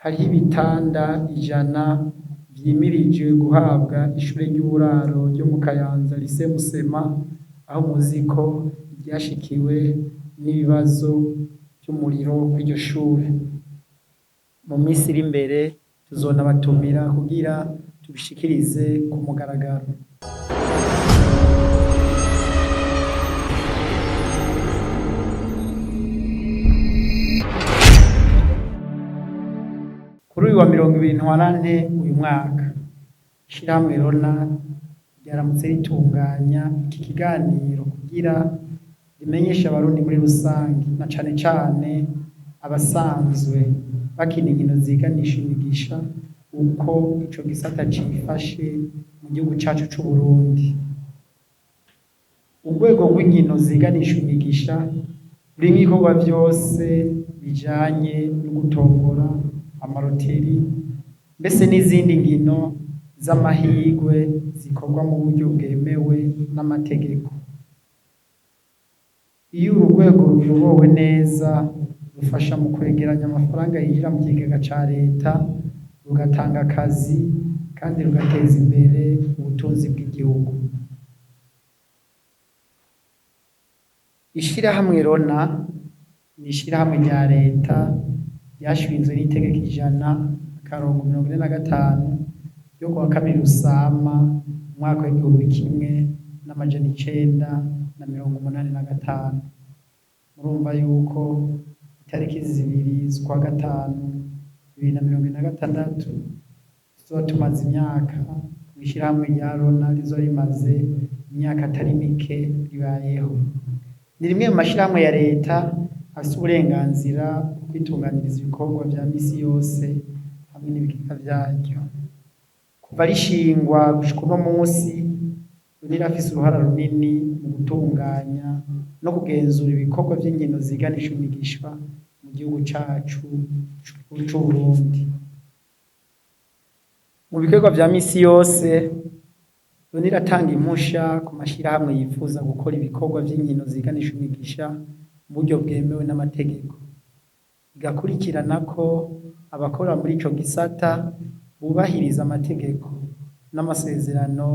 Hariho ibitanda 100 vyimirijwe guhabwa ishure ry'uburaro ryo mu Kayanza Lycée Musema, aho muzi ko ryashikiwe n'ibibazo vy'umuriro kw'iryo shure. Mu misi iri imbere tuzonabatumira kugira tubishikirize ku mugaragaro. Kuri uyu wa 24 uyu mwaka, ishirahamwe RONA ryaramutse ritunganya iki kiganiro kugira rimenyeshe abarundi muri rusangi, na cane cane abasanzwe bakina inkino ziganisha imigisha, uko ico gisata cifashe mu gihugu cacu c'Uburundi. Urwego rw'inkino ziganisha imigisha rurimwo ibikorwa vyose bijanye no gutombora amaroteri, mbese n'izindi nkino z'amahirwe zikorwa mu buryo bwemewe n'amategeko. Iyo uru rwego ruyobowe neza, rufasha mu kwegeranya amafaranga yinjira mu kigega ca leta, rugatanga akazi kandi rugateza imbere ubutunzi bw'igihugu. Ishirahamwe RONA ni ishirahamwe rya leta ryashinzwe n'itegeko 100/45 ryo kuwa 2 Rusama umwaka w'1985. Murumva yuko itariki 2 z'ukwa gatanu 2026 tuzoba tumaze imyaka mw'ishirahamwe rya RONA, rizoba rimaze imyaka atari mike ribayeho. Ni rimwe mu mashirahamwe ya leta afise uburenganzira bwo kwitunganiriza ibikorwa vya misi yose hamwe n'ibigega vyaryo. Kuva rishingwa gushika uno musi, RONA irafise uruhara runini mu gutunganya no kugenzura ibikorwa vy'inkino ziganisha imigisha mu gihugu cacu c'Uburundi. Mu bikorwa vya misi yose, RONA iratanga impusha ku mashirahamwe yifuza gukora ibikorwa vy'inkino ziganisha imigisha mu buryo bwemewe n'amategeko, igakurikirana ko abakora muri ico gisata bubahiriza amategeko n'amasezerano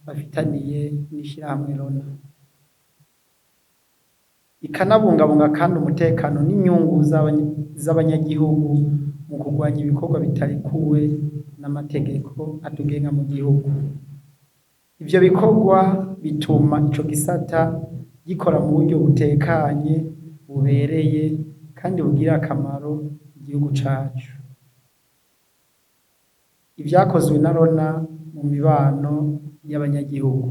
bafitaniye n'ishirahamwe RONA, ikanabungabunga kandi umutekano n'inyungu z'abanyagihugu mu kurwanya ibikorwa bitarekuwe n'amategeko atugenga mu gihugu. Ivyo bikorwa bituma ico gisata gikora mu buryo butekanye, bubereye kandi bugira akamaro igihugu cacu. Ivyakozwe na RONA mu mibano y'abanyagihugu,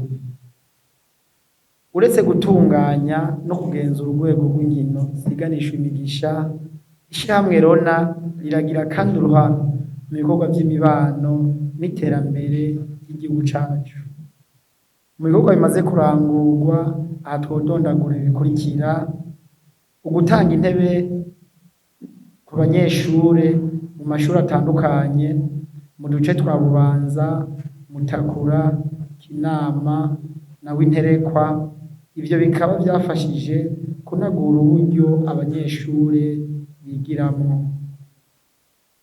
uretse gutunganya no kugenzura urwego rw'inkino ziganisha imigisha, ishirahamwe RONA riragira kandi uruhara mu bikorwa vy'imibano n'iterambere ry'igihugu cacu. Mu bikorwa bimaze kurangurwa, aha twodondagura ibikurikira: ugutanga intebe ku banyeshure mu mashuri atandukanye mu duce twa Bubanza, Mutakura, Kinama na Winterekwa. Ivyo bikaba vyafashije kunagura uburyo abanyeshure bigiramwo.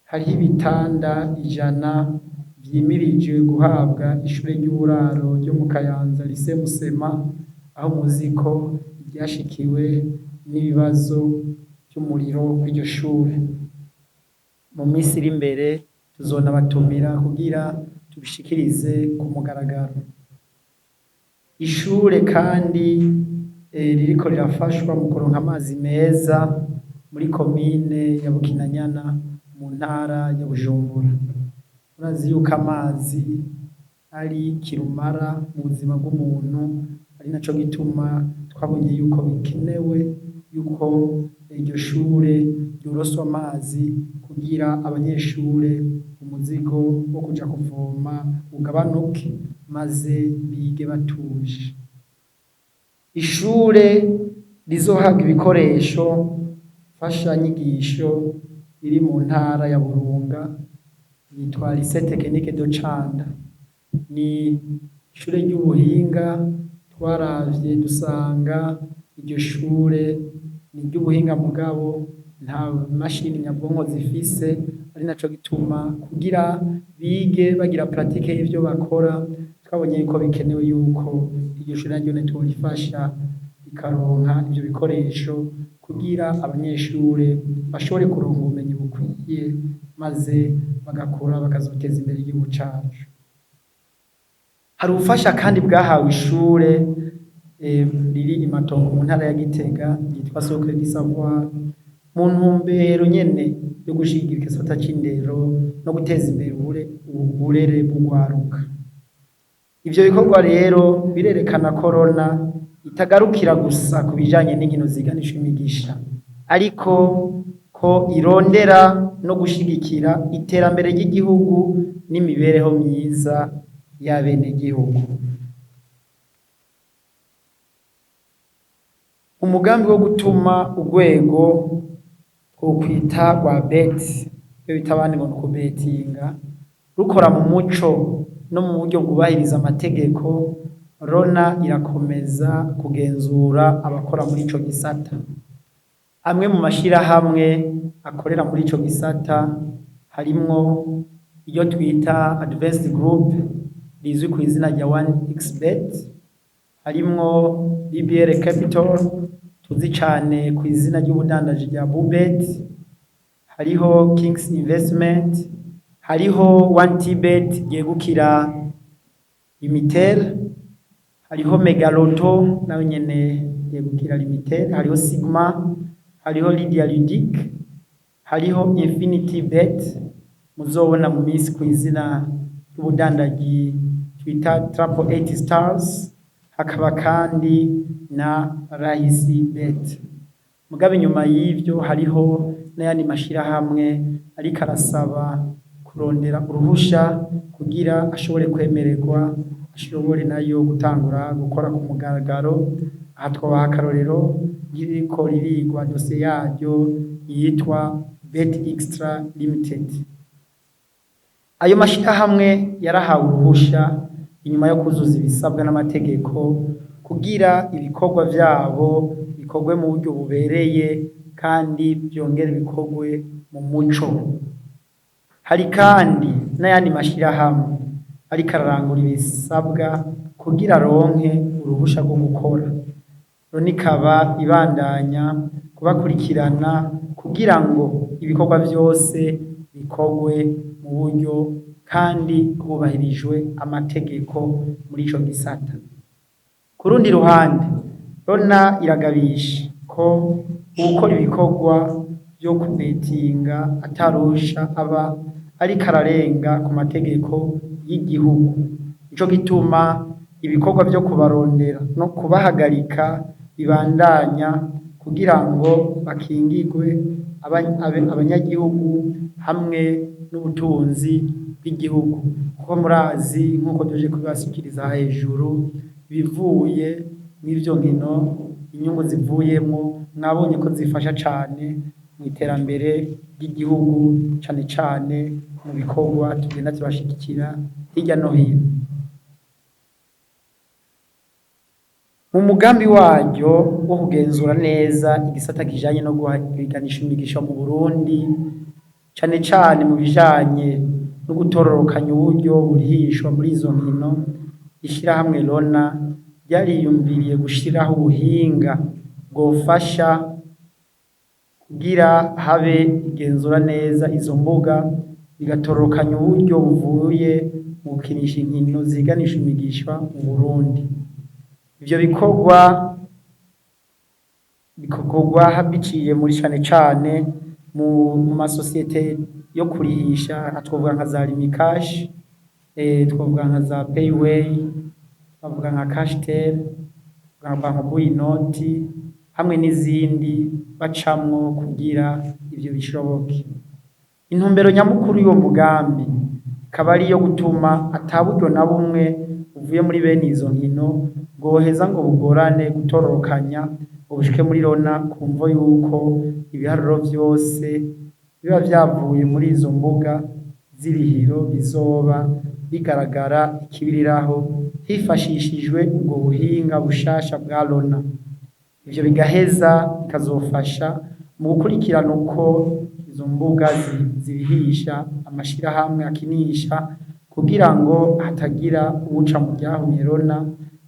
Hariho ibitanda 100 vyimirijwe guhabwa ishure ry'uburaro ryo mu Kayanza Lycée Musema, aho muzi ko ryashikiwe n'ibibazo vy'umuriro kw'iryo shure. Mu misi iri imbere tuzonabatumira kugira tubishikirize ku mugaragaro. Ishure kandi ririko rirafashwa mu kuronka amazi meza muri komine ya Bukinanyana mu ntara ya Bujumbura. Murazi yuko amazi ari kirumara mu buzima bw'umuntu, ari naco gituma twabonye yuko bikenewe yuko iryo shure ryoroswa amazi kugira abanyeshure umuzigo wo kuja kuvoma ugabanuke, maze bige batuje. Ishure rizohabwa ibikoresho mfashanyigisho riri mu ntara ya Burunga, yitwa Lycée Technique de Canda. Ni ishure ry'ubuhinga, twaravye dusanga iryo shure ni iry'ubuhinga mugabo nta mashini nyabwonko zifise, ari naco gituma kugira bige bagira pratique y'ivyo bakora twabonye yuko bikenewe yuko iryo shure naryo turifasha rikaronka ivyo bikoresho kugira abanyeshure bashobore kuronka ubumenyi bukwiye maze bagakura bakazoteza imbere igihugu cacu. Hari ubufasha kandi bwahawe ishure riri i Matongo mu ntara ya Gitega ryitwa Socle du Savoir mu ntumbero nyene yo gushigikira igisata c'indero no guteza imbere uburere bw'urwaruka. Ivyo bikorwa rero birerekana ko Rona itagarukira gusa ku bijanye n'inkino ziganisha imigisha, ariko ko irondera no gushigikira iterambere ry'igihugu n'imibereho myiza y'abenegihugu. Umugambi wo gutuma urwego twokwita rwa BET, iyo bita abandi ngo nukubetinga, rukora mu muco no mu buryo bwubahiriza amategeko, Rona irakomeza kugenzura abakora muri ico gisata. Amwe mu mashirahamwe akorera muri ico gisata harimwo iyo twita Advanced Group rizwi ku izina rya 1xBet, harimwo BBL Capital tuzi cane ku izina ry'ubudandaji rya Bubet, hariho Kings Investment, hariho 1tBet ryegukira Limitel, hariho Megaloto nayo nyene yegukira Limitel, hariho Sigma, hariho Lydia Ludic, hariho Infinity Bet muzobona mu minsi ku izina ry'ubudandaji twita Triple 80 Stars, hakaba kandi na Rahisi Bet. Mugabe nyuma y'ivyo hariho n'ayandi mashirahamwe ariko arasaba kurondera uruhusha kugira ashobore kwemererwa, ashobore nayo gutangura gukora ku mugaragaro. Aha twobaha akarorero ririko ririgwa dosiye yaryo yitwa Bet Extra Limited. Ayo mashirahamwe yarahawe uruhusha inyuma yo kuzuza ibisabwa n'amategeko kugira ibikorwa vyabo bikorwe mu buryo bubereye kandi byongere bikorwe mu muco. Hari kandi n'ayandi mashirahamwe ariko ararangura ibisabwa kugira ronke uruhusha rwo gukora. Rona ikaba ibandanya kubakurikirana kugira ngo ibikorwa vyose bikorwe mu buryo kandi hubahirijwe amategeko muri ico gisata. Ku rundi ruhande, Rona iragabisha ko gukora ibikorwa vyo kubetinga atarusha aba ariko ararenga ku mategeko y'igihugu. Nico gituma ibikorwa vyo kubarondera no kubahagarika bibandanya kugira ngo bakingigwe abanyagihugu hamwe n'ubutunzi bw'igihugu, kuko murazi nk'uko tuje kubibashikiriza hejuru bivuye mw'ivyo nkino, inyungu zivuyemwo mwabonye ko zifasha cane mu iterambere ry'igihugu, cane cane mu bikorwa tugenda turashigikira hirya no hino. Mu mugambi waryo wo kugenzura neza igisata kijanye no guhiganisha imigisha mu Burundi, cane cane mu bijanye no gutororokanya uburyo burihishwa muri izo nkino, ishirahamwe Rona ryariyumviriye gushiraho ubuhinga bwofasha kugira habe igenzura neza izo mbuga, bigatororokanya uburyo buvuye mu gukinisha inkino ziganisha imigisha mu Burundi. Ivyo bikorwa biciye muri cane cane mu masosiyete yo kurihisha, twovuga nka za Rimikash, twovuga nka za Payway, twovuga nka Cashtel, twovuga nka Buyinoti hamwe n'izindi bacamwo kugira ivyo bishoboke. Intumbero nyamukuru y'uwo mugambi ikaba ari iyo gutuma ata buryo na bumwe buvuye muri bene izo nkino bwoheza ngo bugorane gutororokanya ngo bushike muri Rona, kumvo yuko ibiharuro vyose biba vyavuye muri izo mbuga z'irihiro bizoba bigaragara ikibiriraho hifashishijwe ubwo buhinga bushasha bwa Rona. Ivyo bigaheza bikazofasha mu gukurikirana uko izo mbuga zirihisha amashirahamwe akinisha kugira ngo hatagira uwuca mu ryahumye Rona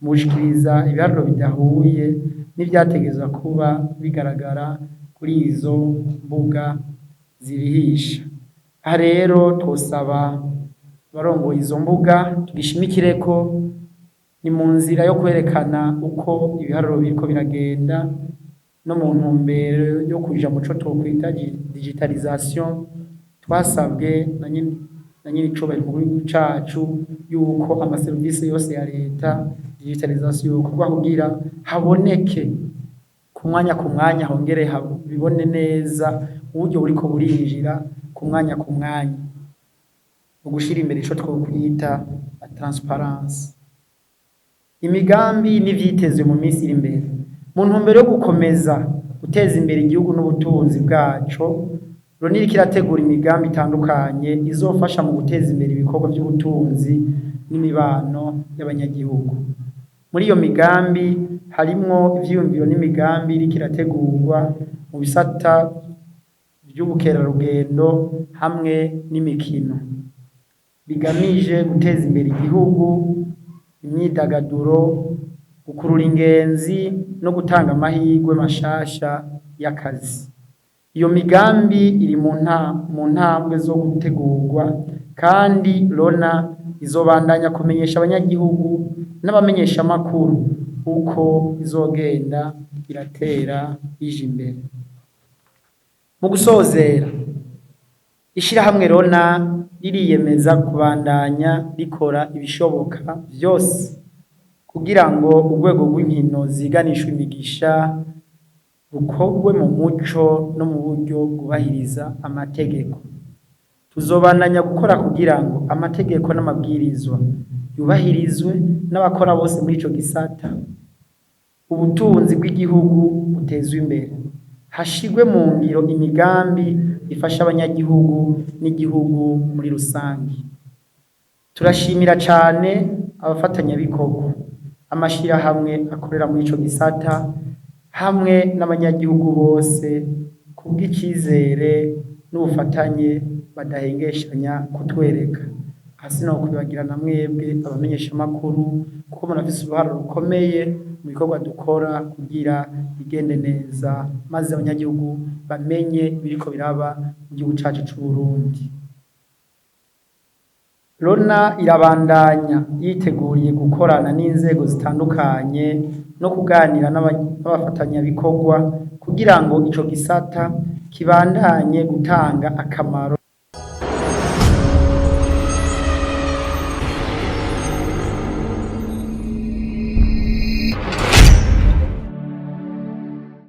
mu gushikiriza ibiharuro bidahuye n'ivyategerezwa kuba bigaragara kuri izo mbuga zirihisha. Aha rero twosaba abarongoye izo mbuga tugishimikireko, ni mu nzira yo kwerekana uko ibiharuro biriko biragenda no mu ntumbero yo kuja mu co twokwita digitalisation. Twasabwe na nyir'icubahiro mu gihugu cacu yuko amaserivisi yose ya leta digitalisation yokorwa kugira haboneke ku mwanya hongere bibone neza uburyo buriko burinjira ku mwanya mu gushira imbere ico twokwita transparence. Imigambi n'ivyitezwe mu minsi iri imbere mu ntumbero yo gukomeza guteza imbere igihugu n'ubutunzi bwaco, Loni iriko irategura imigambi itandukanye izofasha mu guteza imbere ibikorwa vy'ubutunzi n'imibano y'abanyagihugu. Muri iyo migambi harimwo ivyiyumviro n'imigambi iriko irategurwa mu bisata vy'ubukerarugendo hamwe n'imikino bigamije guteza imbere igihugu, imyidagaduro, gukurura ingenzi no gutanga amahirwe mashasha y'akazi. Iyo migambi iri mu ntambwe zo gutegurwa kandi Rona izobandanya kumenyesha abanyagihugu n'abamenyesha amakuru uko izogenda iratera ija imbere. Mu gusozera, ishirahamwe Rona ririyemeza kubandanya rikora ibishoboka vyose kugira ngo urwego rw'inkino ziganishwe imigisha rukorwe mu muco no mu buryo bwubahiriza amategeko. Tuzobandanya gukora kugira ngo amategeko n'amabwirizwa yubahirizwe n'abakora bose muri ico gisata, ubutunzi bw'igihugu butezwe imbere, hashigwe mu ngiro imigambi ifasha abanyagihugu n'igihugu muri rusangi. Turashimira cane abafatanyabikorwa, amashirahamwe akorera muri ico gisata hamwe n'abanyagihugu bose kubw'icizere n'ubufatanye badahengeshanya kutwereka. Hasi no kubibagirana mwebwe abamenyesha amakuru kuko murafise uruhara rukomeye mu bikorwa dukora kugira bigende neza, maze abanyagihugu bamenye biriko biraba mu gihugu cacu c'u Burundi. Rona irabandanya yiteguriye gukorana n'inzego zitandukanye no kuganira n'abafatanyabikorwa kugira ngo ico gisata kibandanye gutanga akamaro